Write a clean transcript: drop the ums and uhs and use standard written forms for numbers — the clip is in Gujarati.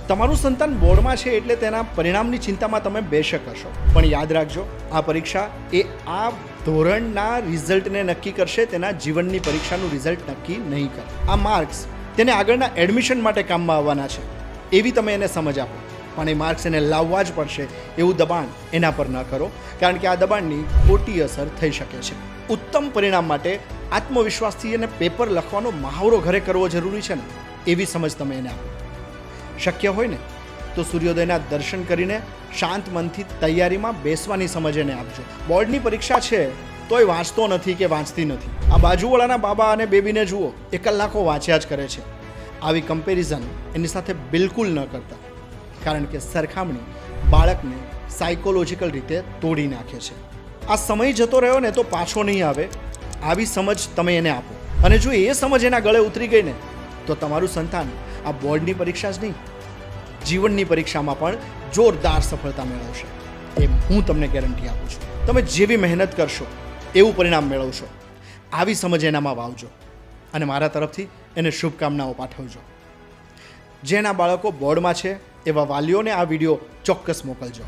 તમારું સંતાન બોર્ડમાં છે એટલે તેના પરિણામની ચિંતામાં તમે બેશક હશો, પણ યાદ રાખજો, આ પરીક્ષા એ આ ધોરણના રિઝલ્ટને નક્કી કરશે, તેના જીવનની પરીક્ષાનું રિઝલ્ટ નક્કી નહીં કરે. આ માર્ક્સ તેને આગળના એડમિશન માટે કામમાં આવવાના છે એવી તમે એને સમજ આપો, પણ એ માર્ક્સ એને લાવવા જ પડશે એવું દબાણ એના પર ન કરો, કારણ કે આ દબાણની ખોટી અસર થઈ શકે છે. ઉત્તમ પરિણામ માટે આત્મવિશ્વાસથી એને પેપર લખવાનો મહાવરો ઘરે કરવો જરૂરી છે ને, એવી સમજ તમે એને આપો. શક્ય હોય ને તો સૂર્યોદયના દર્શન કરીને શાંત મનથી તૈયારીમાં બેસવાની સમજ એને આપજો. બોર્ડની પરીક્ષા છે તોય વાંચતો નથી કે વાંચતી નથી. આ બાજુવાળાના બાબા અને બેબીને જુઓ, એ કલાકો વાંચ્યા જ કરે છે. આવી કમ્પેરિઝન એની સાથે બિલકુલ ન કરતા, કારણ કે સરખામણી બાળકને સાયકોલોજીકલ રીતે તોડી નાખે છે. આ સમય જતો રહ્યો ને તો પાછો નહીં આવે, આવી સમજ તમે એને આપો. અને જો એ સમજ એના ગળે ઉતરી ગઈ ને તો તમારું સંતાન આ બોર્ડની પરીક્ષા જ નહીં, જીવનની પરીક્ષામાં પણ જોરદાર સફળતા મેળવશે. એ હું તમને ગેરંટી આપું છું. તમે જેવી મહેનત કરશો એવું પરિણામ મેળવશો. આવી સમજ એનામાં વાવજો અને મારા તરફથી એને શુભકામનાઓ પાઠવજો. જેના બાળકો બોર્ડમાં છે એવા વાલીઓને આ વિડીયો ચોક્કસ મોકલજો.